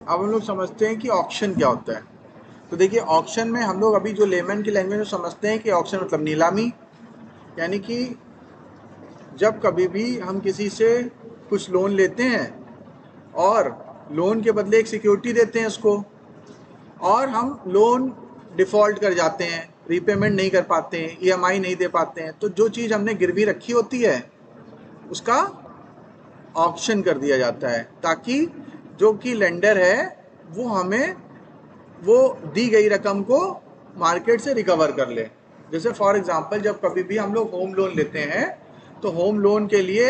अब हम लोग समझते हैं कि ऑक्शन क्या होता है। तो देखिए, ऑक्शन में हम लोग अभी जो लेमन की लैंग्वेज में समझते हैं कि ऑक्शन मतलब नीलामी, यानी कि जब कभी भी हम किसी से कुछ लोन लेते हैं और लोन के बदले एक सिक्योरिटी देते हैं उसको, और हम लोन डिफ़ॉल्ट कर जाते हैं, रीपेमेंट नहीं कर पाते हैं, ईएमआई नहीं दे पाते हैं, तो जो चीज़ हमने गिरवी रखी होती है उसका ऑक्शन कर दिया जाता है, ताकि जो कि लेंडर है वो हमें वो दी गई रकम को मार्केट से रिकवर कर ले। जैसे फॉर एग्जांपल, जब कभी भी हम लोग होम लोन लेते हैं तो होम लोन के लिए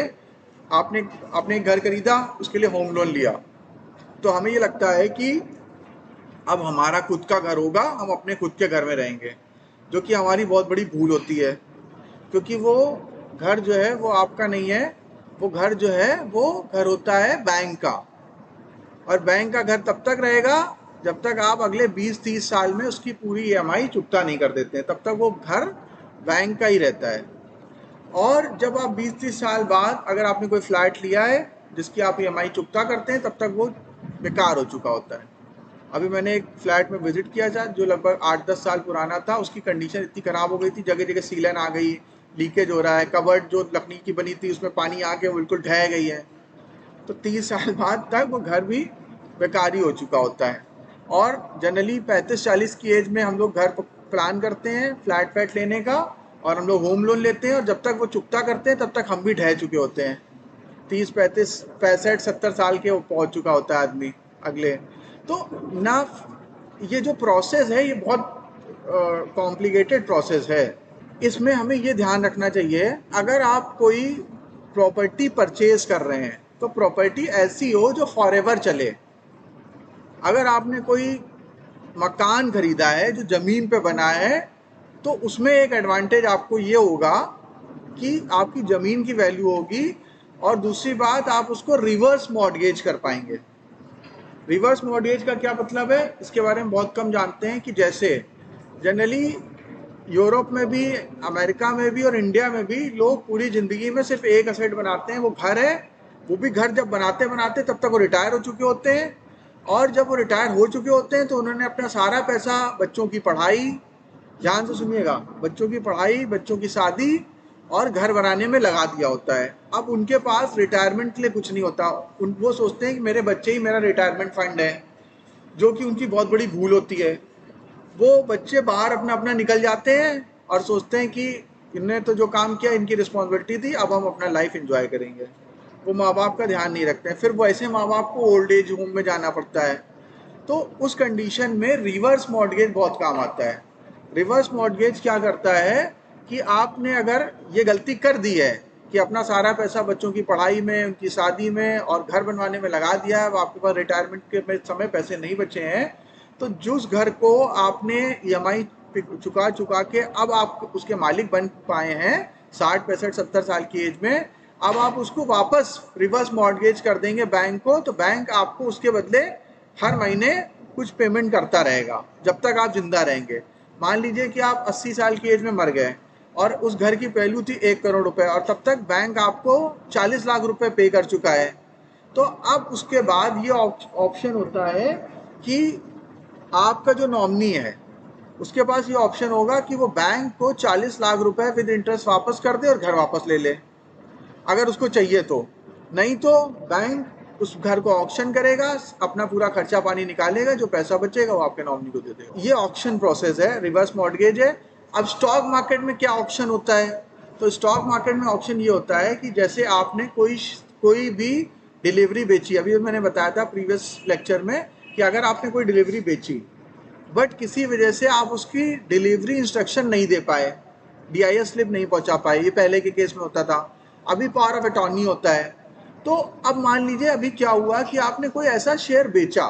आपने आपने एक घर खरीदा, उसके लिए होम लोन लिया, तो हमें ये लगता है कि अब हमारा खुद का घर होगा, हम अपने खुद के घर में रहेंगे, जो कि हमारी बहुत बड़ी भूल होती है, क्योंकि वो घर जो है वो आपका नहीं है, वो घर जो है वो घर होता है बैंक का। और बैंक का घर तब तक रहेगा जब तक आप अगले 20-30 साल में उसकी पूरी ईएमआई चुकता नहीं कर देते हैं, तब तक वो घर बैंक का ही रहता है। और जब आप 20-30 साल बाद अगर आपने कोई फ्लैट लिया है जिसकी आप ईएमआई चुकता करते हैं, तब तक वो बेकार हो चुका होता है। अभी मैंने एक फ्लैट में विजिट किया था जो लगभग 8-10 साल पुराना था, उसकी कंडीशन इतनी ख़राब हो गई थी, जगह जगह सीलन आ गई, लीकेज हो रहा है, कबर्ड जो लकड़ी की बनी थी उसमें पानी आके बिल्कुल ढह गई है। तो 30 साल बाद तक वो घर भी बेकार ही हो चुका होता है। और जनरली 35-40 की एज में हम लोग घर प्लान करते हैं फ्लैट फ्लैट लेने का, और हम लोग होम लोन लेते हैं, और जब तक वो चुकता करते हैं तब तक हम भी ढह चुके होते हैं। 30, 35, 65, 70 साल के पहुंच चुका होता है आदमी अगले। तो ना, ये जो प्रोसेस है ये बहुत कॉम्प्लिकेटेड प्रोसेस है। इसमें हमें ये ध्यान रखना चाहिए, अगर आप कोई प्रॉपर्टी परचेज कर रहे हैं तो प्रॉपर्टी ऐसी हो जो फॉरएवर चले। अगर आपने कोई मकान खरीदा है जो ज़मीन पे बना है, तो उसमें एक एडवांटेज आपको ये होगा कि आपकी ज़मीन की वैल्यू होगी, और दूसरी बात आप उसको रिवर्स मॉर्टगेज कर पाएंगे। रिवर्स मॉर्टगेज का क्या मतलब है, इसके बारे में बहुत कम जानते हैं। कि जैसे जनरली यूरोप में भी, अमेरिका में भी और इंडिया में भी लोग पूरी ज़िंदगी में सिर्फ एक असेट बनाते हैं, वो घर है। वो भी घर जब बनाते बनाते तब तक वो रिटायर हो चुके होते हैं, और जब वो रिटायर हो चुके होते हैं तो उन्होंने अपना सारा पैसा बच्चों की पढ़ाई, ध्यान से सुनिएगा, बच्चों की पढ़ाई, बच्चों की शादी और घर बनाने में लगा दिया होता है। अब उनके पास रिटायरमेंट के लिए कुछ नहीं होता। वो सोचते हैं कि मेरे बच्चे ही मेरा रिटायरमेंट फंड है, जो कि उनकी बहुत बड़ी भूल होती है। वो बच्चे बाहर अपना अपना निकल जाते हैं और सोचते हैं कि इनने तो जो काम किया इनकी रिस्पॉन्सिबिलिटी थी, अब हम अपना लाइफ एंजॉय करेंगे। वो माँ बाप का ध्यान नहीं रखते हैं, फिर वो ऐसे माँ बाप को ओल्ड एज होम में जाना पड़ता है। तो उस कंडीशन में रिवर्स मॉर्टगेज बहुत काम आता है। रिवर्स मॉर्टगेज क्या करता है कि आपने अगर ये गलती कर दी है कि अपना सारा पैसा बच्चों की पढ़ाई में, उनकी शादी में और घर बनवाने में लगा दिया है, अब आपके पास रिटायरमेंट के समय पैसे नहीं बचे हैं, तो जिस घर को आपने ईएमआई चुका चुका के अब आप उसके मालिक बन पाए हैं 60, 65, 70 साल की एज में, अब आप उसको वापस रिवर्स मॉर्टगेज कर देंगे बैंक को, तो बैंक आपको उसके बदले हर महीने कुछ पेमेंट करता रहेगा जब तक आप जिंदा रहेंगे। मान लीजिए कि आप 80 साल की एज में मर गए और उस घर की वैल्यू थी 1 करोड़ रुपए, और तब तक बैंक आपको 40 लाख रुपए पे कर चुका है। तो अब उसके बाद ये ऑप्शन होता है कि आपका जो नॉमिनी है उसके पास ये ऑप्शन होगा कि वो बैंक को 40 लाख रुपए विद इंटरेस्ट वापस कर दे और घर वापस ले ले, अगर उसको चाहिए तो। नहीं तो बैंक उस घर को ऑक्शन करेगा, अपना पूरा खर्चा पानी निकालेगा, जो पैसा बचेगा वो आपके नॉमिनी को दे देगा। ये ऑक्शन प्रोसेस है, रिवर्स मॉर्टगेज है। अब स्टॉक मार्केट में क्या ऑक्शन होता है, तो स्टॉक मार्केट में ऑक्शन ये होता है कि जैसे आपने कोई भी डिलीवरी बेची, अभी मैंने बताया था प्रीवियस लेक्चर में कि अगर आपने कोई डिलीवरी बेची बट किसी वजह से आप उसकी डिलीवरी इंस्ट्रक्शन नहीं दे पाए, डीआईएस स्लिप नहीं पहुंचा पाए, ये पहले के केस में होता था। अभी पावर ऑफ अटॉर्नी होता है। तो अब मान लीजिए अभी क्या हुआ कि आपने कोई ऐसा शेयर बेचा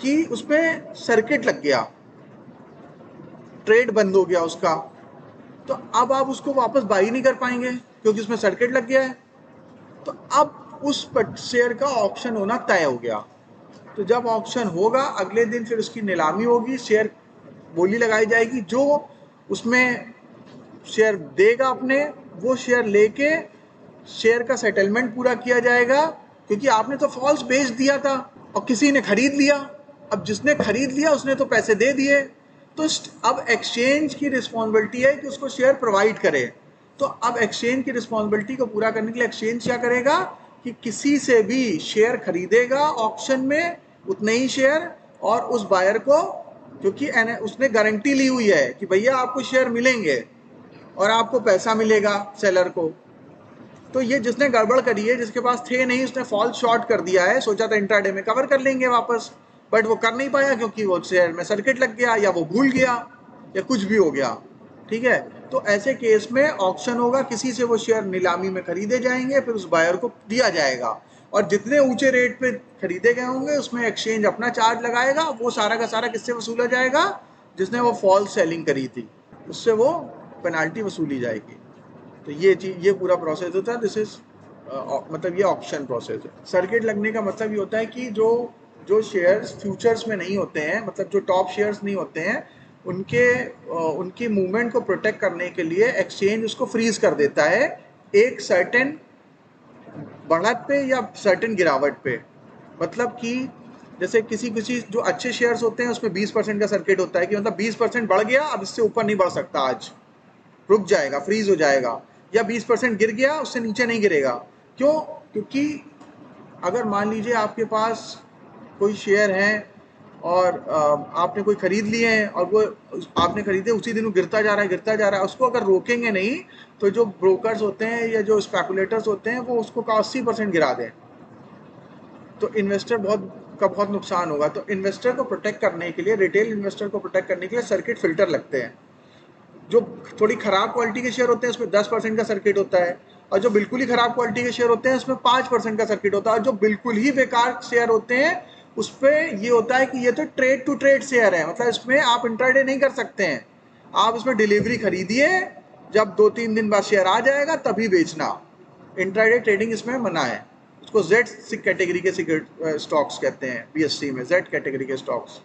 कि उसमें सर्किट लग गया, ट्रेड बंद हो गया उसका, तो अब आप उसको वापस बाई नहीं कर पाएंगे क्योंकि उसमें सर्किट लग गया है। तो अब उस शेयर का ऑप्शन होना तय हो गया। तो जब ऑप्शन होगा अगले दिन फिर उसकी नीलामी होगी, शेयर बोली लगाई जाएगी, जो उसमें शेयर देगा अपने, वो शेयर लेके शेयर का सेटलमेंट पूरा किया जाएगा, क्योंकि आपने तो फॉल्स बेच दिया था और किसी ने खरीद लिया। अब जिसने खरीद लिया उसने तो पैसे दे दिए, तो अब एक्सचेंज की रिस्पॉन्सिबिलिटी है कि उसको शेयर प्रोवाइड करे। तो अब एक्सचेंज की रिस्पॉन्सिबिलिटी को पूरा करने के लिए एक्सचेंज क्या करेगा कि किसी से भी शेयर खरीदेगा ऑक्शन में उतने ही शेयर, और उस बायर को, क्योंकि उसने गारंटी ली हुई है कि भैया आपको शेयर मिलेंगे और आपको पैसा मिलेगा सेलर को। तो ये जिसने गड़बड़ करी है, जिसके पास थे नहीं, उसने फॉल्स शॉर्ट कर दिया है, सोचा था इंट्राडे में कवर कर लेंगे वापस, बट वो कर नहीं पाया क्योंकि वो शेयर में सर्किट लग गया, या वो भूल गया, या कुछ भी हो गया। ठीक है, तो ऐसे केस में ऑक्शन होगा, किसी से वो शेयर नीलामी में खरीदे जाएंगे, फिर उस बायर को दिया जाएगा, और जितने ऊंचे रेट पे खरीदे गए होंगे उसमें एक्सचेंज अपना चार्ज लगाएगा। वो सारा का सारा किससे वसूला जाएगा? जिसने वो फॉल्स सेलिंग करी थी, उससे वो पेनाल्टी वसूली जाएगी। तो ये चीज, ये पूरा प्रोसेस होता है। दिस इज मतलब ये ऑप्शन प्रोसेस है। सर्किट लगने का मतलब ये होता है कि जो जो शेयर्स फ्यूचर्स में नहीं होते हैं, मतलब जो टॉप शेयर्स नहीं होते हैं, उनकी मूवमेंट को प्रोटेक्ट करने के लिए एक्सचेंज उसको फ्रीज कर देता है एक सर्टेन बढ़त पे या सर्टेन गिरावट पे। मतलब कि जैसे किसी किसी जो अच्छे शेयर्स होते हैं उसमें 20% का सर्किट होता है कि मतलब 20% बढ़ गया, अब इससे ऊपर नहीं बढ़ सकता, आज रुक जाएगा, फ्रीज हो जाएगा, या 20% गिर गया उससे नीचे नहीं गिरेगा। क्यों? क्योंकि अगर मान लीजिए आपके पास कोई शेयर है और आपने कोई खरीद लिए हैं, और वो आपने खरीदे उसी दिन वो गिरता जा रहा है, गिरता जा रहा है, उसको अगर रोकेंगे नहीं तो जो ब्रोकर्स होते हैं या जो स्पेकुलेटर्स होते हैं वो उसको 80% गिरा दें, तो इन्वेस्टर बहुत नुकसान होगा। तो इन्वेस्टर को प्रोटेक्ट करने के लिए, रिटेल इन्वेस्टर को प्रोटेक्ट करने के लिए सर्किट फिल्टर लगते हैं। जो थोड़ी खराब क्वालिटी के शेयर होते हैं उसमें 10% का सर्किट होता है, और जो बिल्कुल ही खराब क्वालिटी के शेयर होते हैं उसमें 5% का सर्किट होता है, और जो बिल्कुल ही बेकार शेयर होते हैं उस पर ये होता है कि ये तो ट्रेड टू ट्रेड शेयर है, मतलब इसमें आप इंट्राडे नहीं कर सकते हैं। आप इसमें डिलीवरी खरीदिए, जब 2-3 दिन बाद शेयर आ जाएगा तभी बेचना। इंट्राडे ट्रेडिंग इसमें मना है। उसको जेड कैटेगरी के स्टॉक्स कहते हैं, बीएससी में जेड कैटेगरी के स्टॉक्स,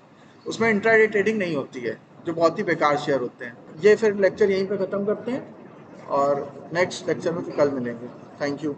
उसमें इंट्राडे ट्रेडिंग नहीं होती है, जो बहुत ही बेकार शेयर होते हैं। ये फिर लेक्चर यहीं पे ख़त्म करते हैं और नेक्स्ट लेक्चर में फिर कल मिलेंगे। Thank you.